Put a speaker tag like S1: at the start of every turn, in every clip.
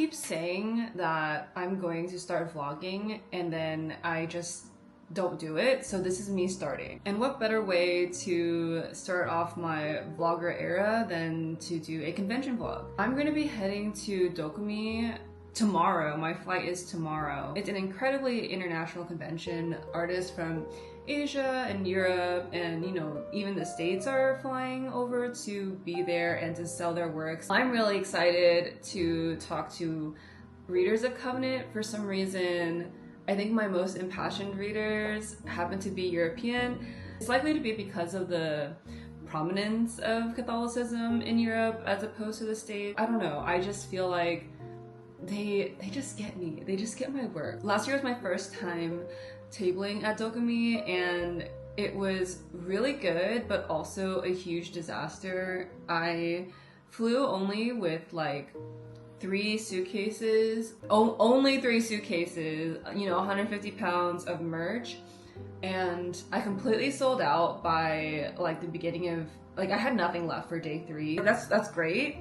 S1: keep saying that I'm going to start vlogging and then I just don't do it, so this is me starting. And what better way to start off my vlogger era than to do a convention vlog. I'm going to be heading to Dokomi tomorrow. My flight is tomorrow. It's an incredibly international convention. Artists from Asia and Europe and, you know, even the States are flying over to be there and to sell their works. I'm really excited to talk to readers of Covenant. For some reason, I think my most impassioned readers happen to be European. It's likely to be because of the prominence of Catholicism in Europe as opposed to the States. I don't know, I just feel like they just get me. They just get my work. Last year was my first time tabling at Dokomi and it was really good, but also a huge disaster. I flew only with like 3 suitcases, only 3 suitcases, you know, 150 pounds of merch, and I completely sold out by like the beginning of, like I had nothing left for day 3. That's great,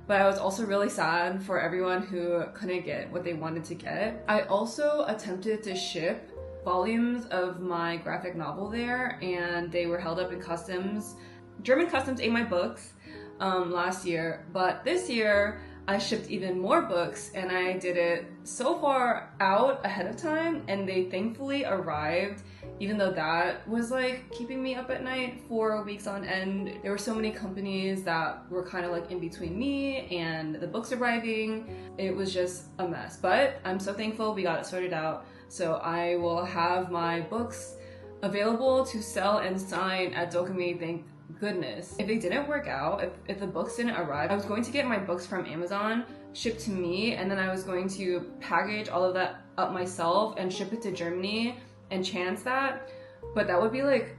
S1: but I was also really sad for everyone who couldn't get what they wanted to get. I also attempted to ship volumes of my graphic novel there and they were held up in customs. German customs ate my books last year, but this year I shipped even more books and I did it so far out ahead of time and they thankfully arrived, even though that was like keeping me up at night for weeks on end. There were so many companies that were kind of like in between me and the books arriving. It was just a mess, but I'm so thankful we got it sorted out. So I will have my books available to sell and sign at Dokomi, thank goodness. If they didn't work out, if the books didn't arrive, I was going to get my books from Amazon shipped to me and then I was going to package all of that up myself and ship it to Germany and chance that, but that would be like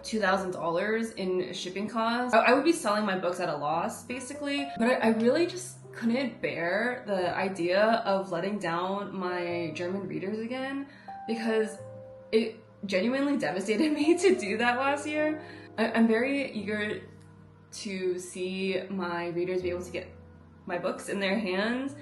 S1: $2,000 in shipping costs. I would be selling my books at a loss basically, but I really just couldn't bear the idea of letting down my German readers again because it genuinely devastated me to do that last year. I'm very eager to see my readers be able to get my books in their hands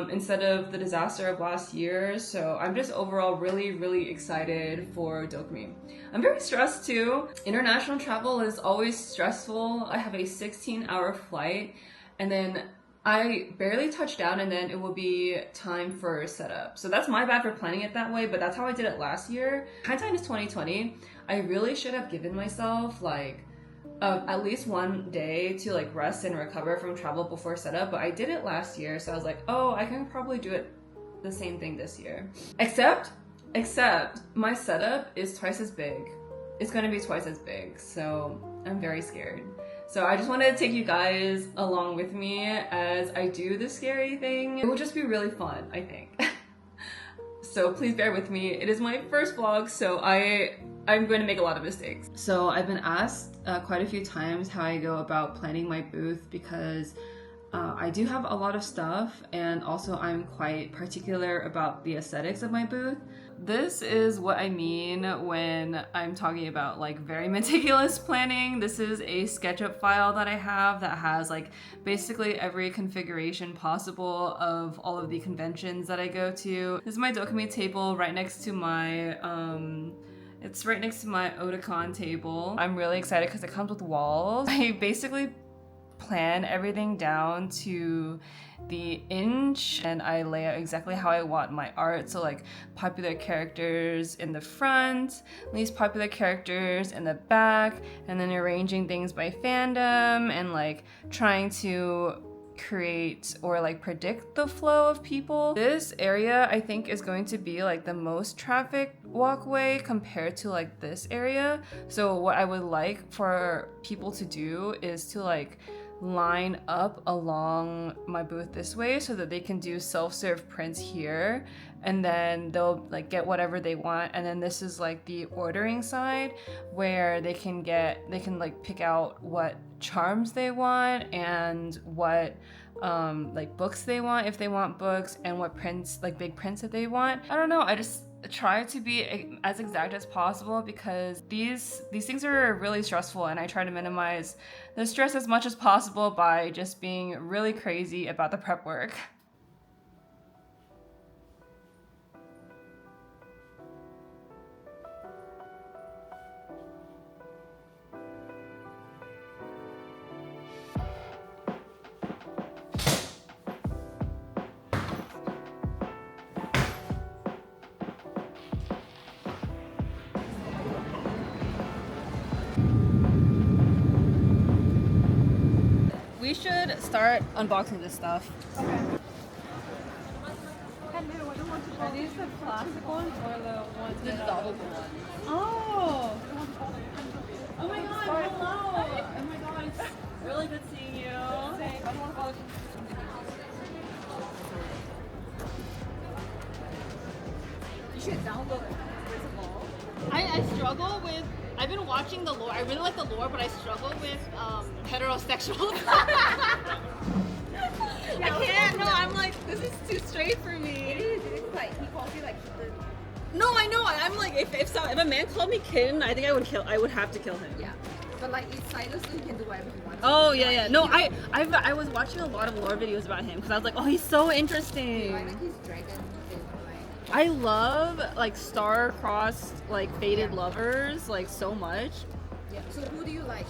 S1: instead of the disaster of last year. So I'm just overall really excited for Dokomi. I'm very stressed too. International travel is always stressful. I have a 16-hour flight and then I barely touch down and then it will be time for setup. So that's my bad for planning it that way, but that's how I did it last year. Hindsight is 2020. I really should have given myself like at least one day to like rest and recover from travel before setup, but I did it last year, so I was like, oh, I can probably do it the same thing this year. Except my setup is twice as big. It's gonna be twice as big, so I'm very scared. So I just wanted to take you guys along with me as I do this scary thing. It will just be really fun, I think. So please bear with me. It is my first vlog, so I'm going to make a lot of mistakes. So I've been asked quite a few times how I go about planning my booth because I do have a lot of stuff and also I'm quite particular about the aesthetics of my booth. This is what I mean when I'm talking about like very meticulous planning. This is a SketchUp file that I have that has like basically every configuration possible of all of the conventions that I go to. This is my Dokomi table right next to my it's right next to my Otakon table. I'm really excited because it comes with walls. I basically plan everything down to the inch and I lay out exactly how I want my art. So like popular characters in the front, least popular characters in the back, and then arranging things by fandom and like trying to create or like predict the flow of people. This area I think is going to be like the most trafficked walkway compared to like this area. So what I would like for people to do is to like line up along my booth this way so that they can do self-serve prints here and then they'll like get whatever they want, and then this is like the ordering side where they can like pick out what charms they want and what like books they want if they want books, and what prints, like big prints that they want. I don't know, I just try to be as exact as possible because these things are really stressful, and I try to minimize the stress as much as possible by just being really crazy about the prep work. start unboxing this stuff.
S2: Are these the plastic ones or the ones
S1: The
S2: that
S1: double ones.
S2: Oh! Oh my god, hello! Oh my god, it's really good seeing you. You should download it, first of all.
S1: I struggle with. I've been watching the lore. I really like the lore, but I struggle with heterosexuals. I can't. No, I'm like, this is too straight for me.
S2: It's like, he calls you like the...
S1: No, I know. I'm like, if a man called me kitten, I think I would have to kill him.
S2: Yeah. But like, it's sightless, so he can do whatever he wants.
S1: Oh yeah. No, I was watching a lot of lore videos about him because I was like, oh, he's so interesting.
S2: I like his dragon thing, like...
S1: I love like star-crossed, like fated lovers, like so much.
S2: Yeah. So who do you like?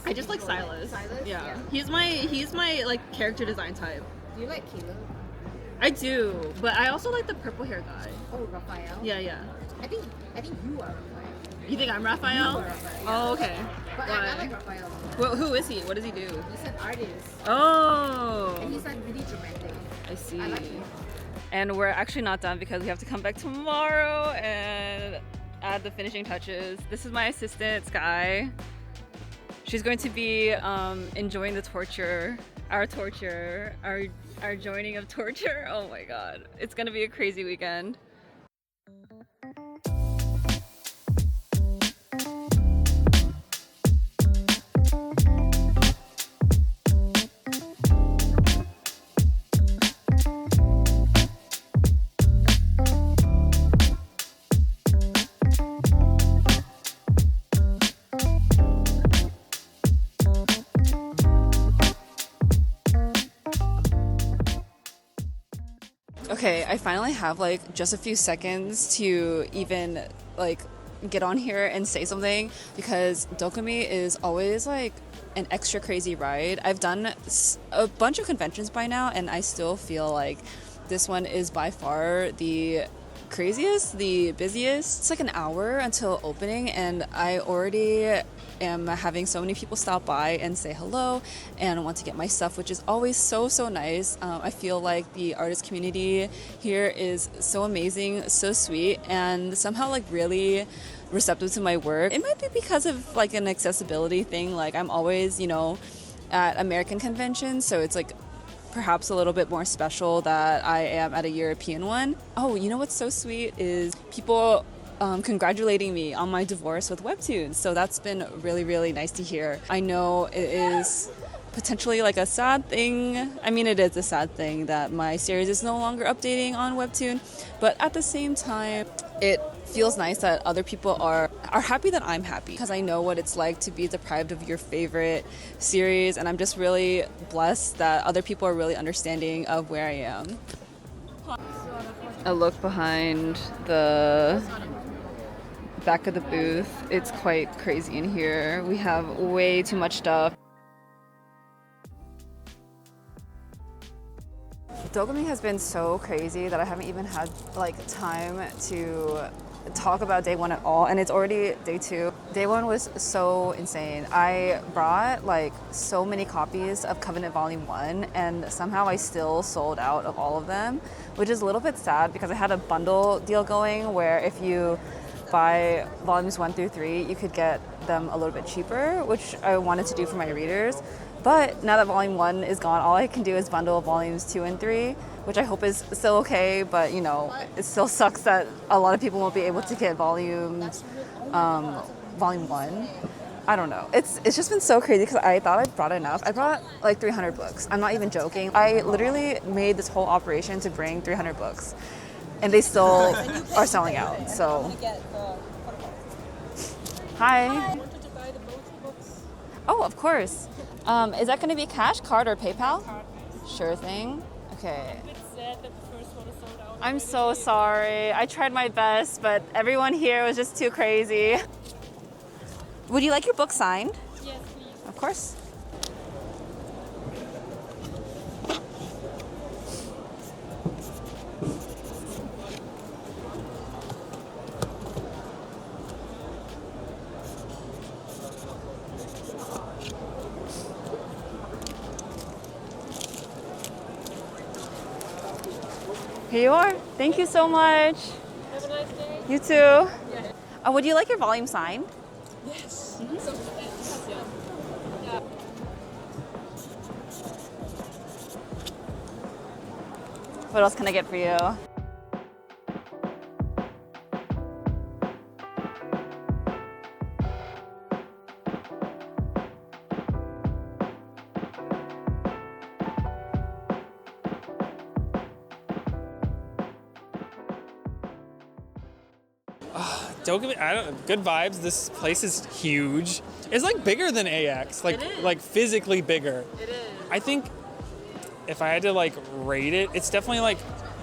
S1: I just like Silas.
S2: Silas?
S1: Yeah. He's my like character design type.
S2: Do you like Caleb?
S1: I do, but I also like the purple hair guy.
S2: Oh, Raphael?
S1: Yeah.
S2: I think you are Raphael.
S1: You think I'm Raphael?
S2: You are Raphael, yeah.
S1: Oh, okay.
S2: But I like Raphael.
S1: Well, who is he? What does he do?
S2: He's an artist.
S1: Oh.
S2: And he's like really dramatic.
S1: I see.
S2: I like him.
S1: And we're actually not done because we have to come back tomorrow and add the finishing touches. This is my assistant, Sky. She's going to be enjoying the torture, our joining of torture. Oh my god. It's gonna be a crazy weekend. Okay, I finally have like just a few seconds to even like get on here and say something because Dokomi is always like an extra crazy ride. I've done a bunch of conventions by now and I still feel like this one is by far the craziest, the busiest. It's like an hour until opening and I already am having so many people stop by and say hello and want to get my stuff, which is always so nice. I feel like the artist community here is so amazing, so sweet, and somehow like really receptive to my work. It might be because of like an accessibility thing. Like I'm always, at American conventions, so it's like perhaps a little bit more special that I am at a European one. Oh, you know what's so sweet is people congratulating me on my divorce with Webtoons. So that's been really nice to hear. I know it is potentially like a sad thing. I mean, it is a sad thing that my series is no longer updating on Webtoon, but at the same time, it feels nice that other people are happy that I'm happy because I know what it's like to be deprived of your favorite series, and I'm just really blessed that other people are really understanding of where I am. A look behind the back of the booth. It's quite crazy in here. We have way too much stuff. Dokomi has been so crazy that I haven't even had like time to talk about day one at all, and it's already day two. Day one was so insane. I brought like so many copies of Covenant Volume 1 and somehow I still sold out of all of them, which is a little bit sad because I had a bundle deal going where if you buy volumes 1 through 3, you could get them a little bit cheaper, which I wanted to do for my readers. But now that volume 1 is gone, all I can do is bundle volumes 2 and 3, which I hope is still okay, but it still sucks that a lot of people won't be able to get volume 1. I don't know. It's just been so crazy because I thought I brought enough. I brought like 300 books. I'm not even joking. I literally made this whole operation to bring 300 books. And they still are selling out, so. Hi. Oh, of course. Is that going to be cash, card, or PayPal? Sure thing. Okay. I'm so sorry. I tried my best, but everyone here was just too crazy. Would you like your book signed?
S2: Yes, please.
S1: Of course.
S2: here you are. Thank you so much.
S3: Have a nice day.
S2: You too.
S3: Yeah.
S2: Would you like your volume signed?
S3: Yes.
S2: What else can I get for you?
S4: Dokomi, good vibes. This place is huge. It's like bigger than AX, like physically bigger.
S2: It is.
S4: I think if I had to like rate it, it's definitely like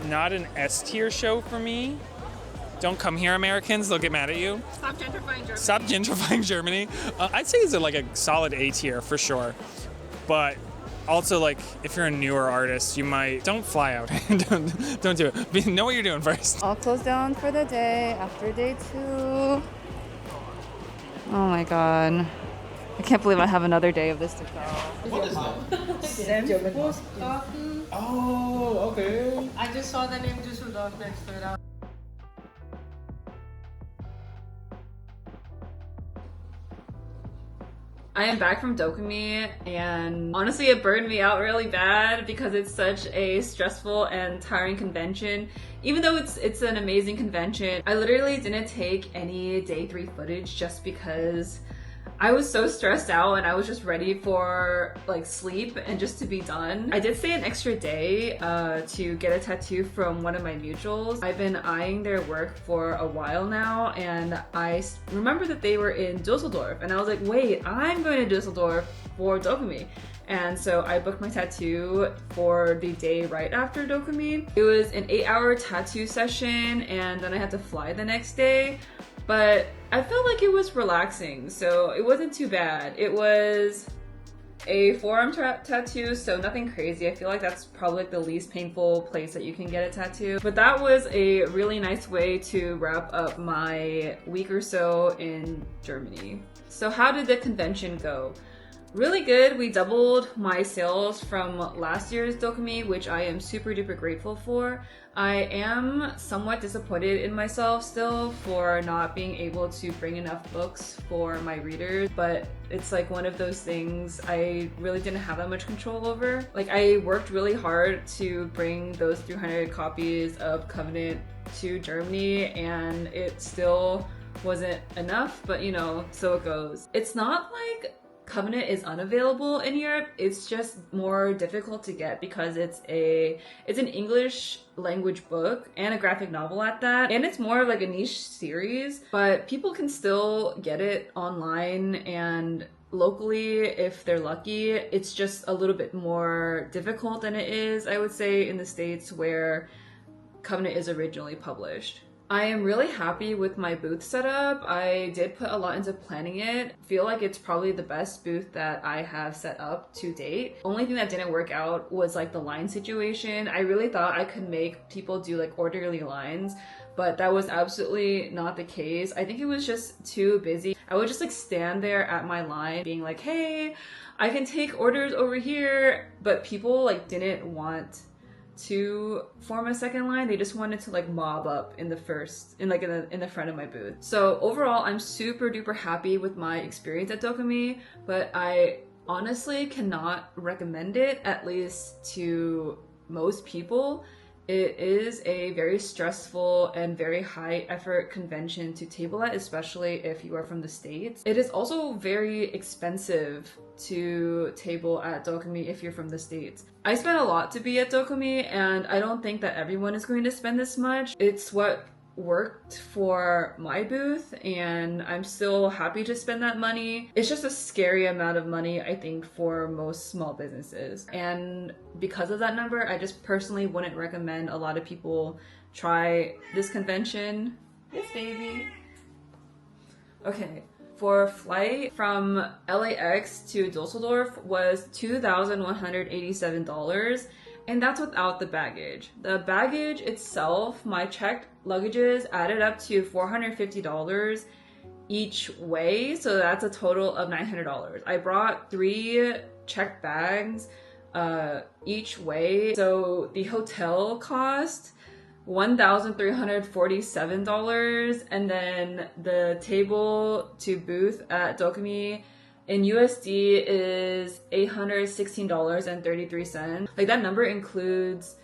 S4: not an S tier show for me. Don't come here, Americans. They'll get mad at you.
S3: Stop gentrifying Germany.
S4: Stop gentrifying Germany. I'd say it's like a solid A tier for sure. But also, like, if you're a newer artist, you might don't fly out. don't do it. Know what you're doing first.
S2: All closed down for the day after day 2. Oh my god. I can't believe I have another day of this to go.
S5: What is that? Oh, okay.
S3: I just saw the name Düsseldorf next to it.
S1: I am back from Dokomi, and honestly it burned me out really bad because it's such a stressful and tiring convention. Even though it's an amazing convention, I literally didn't take any day 3 footage just because I was so stressed out and I was just ready for like sleep and just to be done. I did stay an extra day to get a tattoo from one of my mutuals. I've been eyeing their work for a while now, and I remember that they were in Dusseldorf, and I was like, wait, I'm going to Dusseldorf for Dokomi. And so I booked my tattoo for the day right after Dokomi. It was an 8-hour tattoo session, and then I had to fly the next day. But I felt like it was relaxing, so it wasn't too bad. It was a forearm tattoo, so nothing crazy. I feel like that's probably like the least painful place that you can get a tattoo. But that was a really nice way to wrap up my week or so in Germany. So how did the convention go? Really good. We doubled my sales from last year's Dokomi, which I am super duper grateful for. I am somewhat disappointed in myself still for not being able to bring enough books for my readers, but it's like one of those things I really didn't have that much control over. Like, I worked really hard to bring those 300 copies of Covenant to Germany, and it still wasn't enough, but you know, so it goes. It's not like Covenant is unavailable in Europe, it's just more difficult to get because it's an English language book and a graphic novel at that, and it's more of like a niche series, but people can still get it online and locally if they're lucky. It's just a little bit more difficult than it is, I would say, in the States where Covenant is originally published. I am really happy with my booth setup. I did put a lot into planning it. I feel like it's probably the best booth that I have set up to date. Only thing that didn't work out was like the line situation. I really thought I could make people do like orderly lines, but that was absolutely not the case. I think it was just too busy. I would just like stand there at my line being like, hey, I can take orders over here, but people like didn't want to form a second line. They just wanted to like mob up in the front of my booth. So overall, I'm super duper happy with my experience at Dokomi, but I honestly cannot recommend it, at least to most people. It is a very stressful and very high effort convention to table at, especially if you are from the States. It is also very expensive to table at Dokomi if you're from the States. I spent a lot to be at Dokomi, and I don't think that everyone is going to spend this much. It's what worked for my booth, and I'm still happy to spend that money. It's just a scary amount of money, I think, for most small businesses. And because of that number, I just personally wouldn't recommend a lot of people try this convention. Yes, baby. Okay. For flight from LAX to Dusseldorf was $2,187, and that's without the baggage. The baggage itself, my checked luggages added up to $450 each way, so that's a total of $900. I brought 3 checked bags each way, so the hotel cost $1,347, and then the table to booth at Dokomi in USD is $816.33. Like that number includes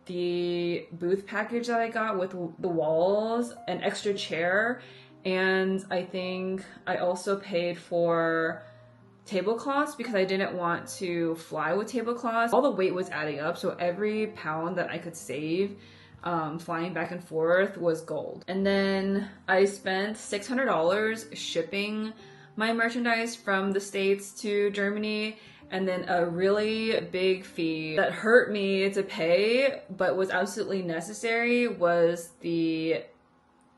S1: the booth package that I got with the walls, an extra chair, and I think I also paid for tablecloths because I didn't want to fly with tablecloths. All the weight was adding up, so every pound that I could save flying back and forth was gold. And then I spent $600 shipping my merchandise from the States to Germany, and then a really big fee that hurt me to pay but was absolutely necessary was the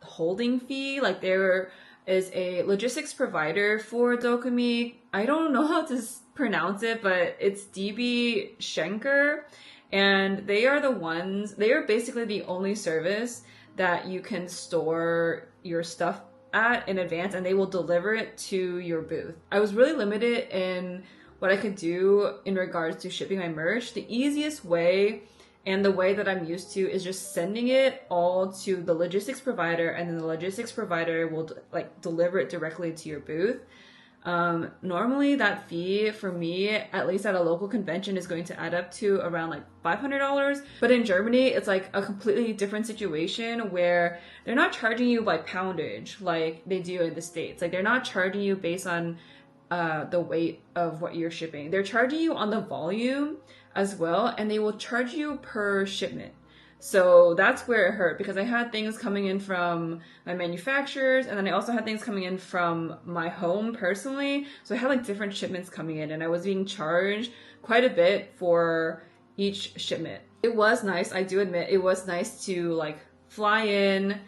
S1: holding fee. Like there is a logistics provider for Dokomi. I don't know how to pronounce it, but it's DB Schenker, and they are basically the only service that you can store your stuff at in advance, and they will deliver it to your booth. I was really limited in what I could do in regards to shipping my merch. The easiest way and the way that I'm used to is just sending it all to the logistics provider, and then the logistics provider will deliver it directly to your booth. Normally that fee for me, at least at a local convention, is going to add up to around like $500. But in Germany, it's like a completely different situation where they're not charging you by poundage like they do in the States. Like they're not charging you based on the weight of what you're shipping. They're charging you on the volume as well, and they will charge you per shipment. So that's where it hurt, because I had things coming in from my manufacturers, and then I also had things coming in from my home personally. So I had like different shipments coming in, and I was being charged quite a bit for each shipment. It was nice, I do admit, it was nice to like fly in,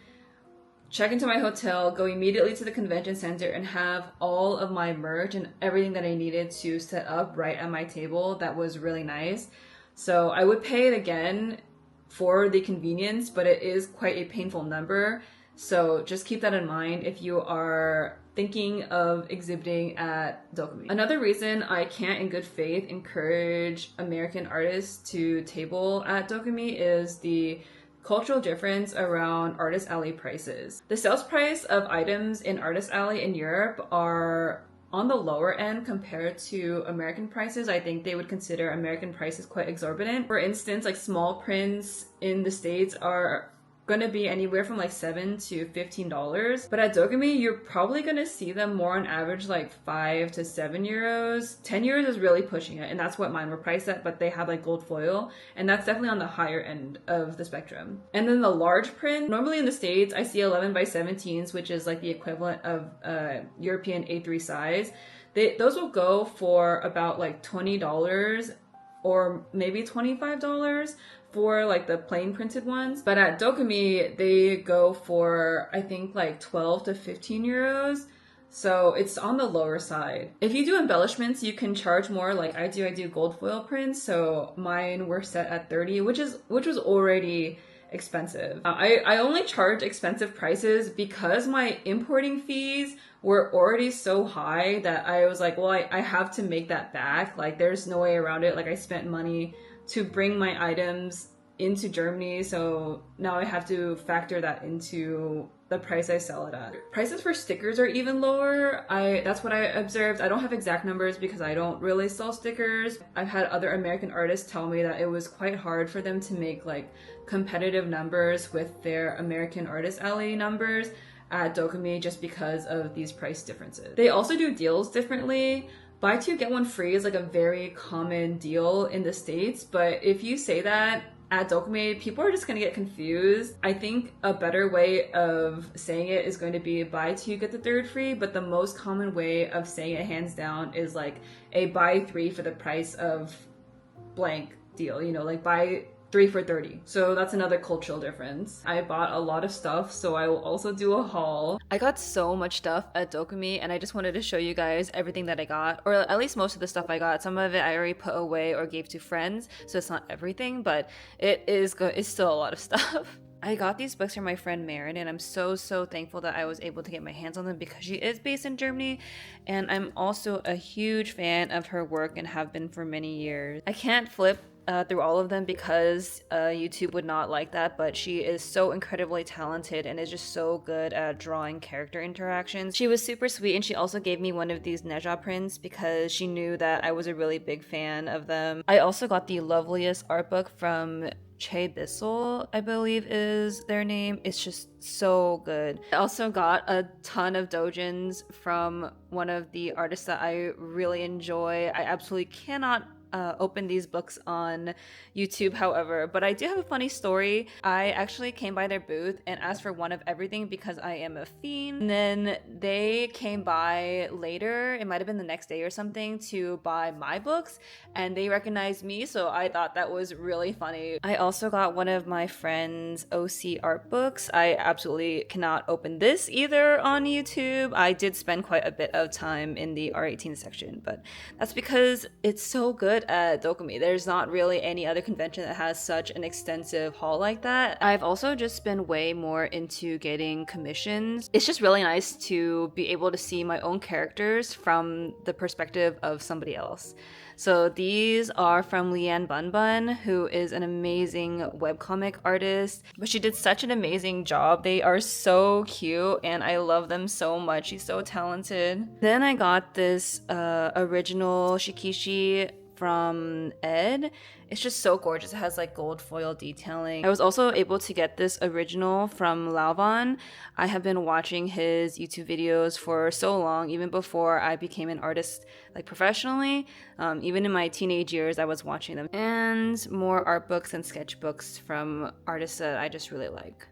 S1: check into my hotel, go immediately to the convention center, and have all of my merch and everything that I needed to set up right at my table. That was really nice. So I would pay it again for the convenience, but it is quite a painful number. So just keep that in mind if you are thinking of exhibiting at Dokomi. Another reason I can't in good faith encourage American artists to table at Dokomi is the cultural difference around Artist Alley prices. The sales price of items in Artist Alley in Europe are on the lower end compared to American prices. I think they would consider American prices quite exorbitant. For instance, like small prints in the States are gonna be anywhere from like $7 to $15. But at Dokomi, you're probably gonna see them more on average like 5 to 7 euros. 10 euros is really pushing it, and that's what mine were priced at, but they have like gold foil, and that's definitely on the higher end of the spectrum. And then the large print, normally in the States, I see 11 by 17s, which is like the equivalent of European A3 size. Those will go for about like $20 or maybe $25 for like the plain printed ones. But at Dokomi, they go for I think like 12 to 15 euros. So it's on the lower side. If you do embellishments, you can charge more. Like I do gold foil prints. So mine were set at 30, which was already expensive. I only charge expensive prices because my importing fees were already so high that I was like, well, I have to make that back. Like there's no way around it. Like I spent money to bring my items into Germany, so now I have to factor that into the price I sell it at. Prices for stickers are even lower. That's what I observed. I don't have exact numbers because I don't really sell stickers. I've had other American artists tell me that it was quite hard for them to make like competitive numbers with their American Artist Alley numbers at Dokomi just because of these price differences. They also do deals differently. Buy two, get one free is like a very common deal in the States, but if you say that at Dokomi, people are just going to get confused. I think a better way of saying it is going to be buy two, get the third free, but the most common way of saying it hands down is like a buy three for the price of blank deal, you know, like buy 3 for 30. So that's another cultural difference. I bought a lot of stuff, so I will also do a haul. I got so much stuff at Dokomi, and I just wanted to show you guys everything that I got, or at least most of the stuff I got. Some of it I already put away or gave to friends, so it's not everything, but it's still a lot of stuff. I got these books from my friend Marin, and I'm so thankful that I was able to get my hands on them because she is based in Germany, and I'm also a huge fan of her work and have been for many years. I can't flip
S2: through all of them because YouTube would not like that, but she is so incredibly talented and is just so good at drawing character interactions. She was super sweet, and she also gave me one of these Neja prints because she knew that I was a really big fan of them. I also got the loveliest art book from Che Bissell, I believe is their name. It's just so good. I also got a ton of dojins from one of the artists that I really enjoy. I absolutely cannot open these books on YouTube, however, but I do have a funny story. I actually came by their booth and asked for one of everything because I am a fiend. And then they came by later, it might have been the next day or something, to buy my books, and they recognized me, so I thought that was really funny. I also got one of my friend's OC art books. I absolutely cannot open this either on YouTube. I did spend quite a bit of time in the R18 section, but that's because it's so good at Dokomi. There's not really any other convention that has such an extensive haul like that. I've also just been way more into getting commissions. It's just really nice to be able to see my own characters from the perspective of somebody else. So these are from Leanne Bunbun, who is an amazing webcomic artist, but she did such an amazing job. They are so cute and I love them so much. She's so talented. Then I got this original Shikishi from Ed. It's just so gorgeous. It has like gold foil detailing. I was also able to get this original from Lauvan. I have been watching his YouTube videos for so long, even before I became an artist like professionally. Even in my teenage years, I was watching them. And more art books and sketchbooks from artists that I just really like.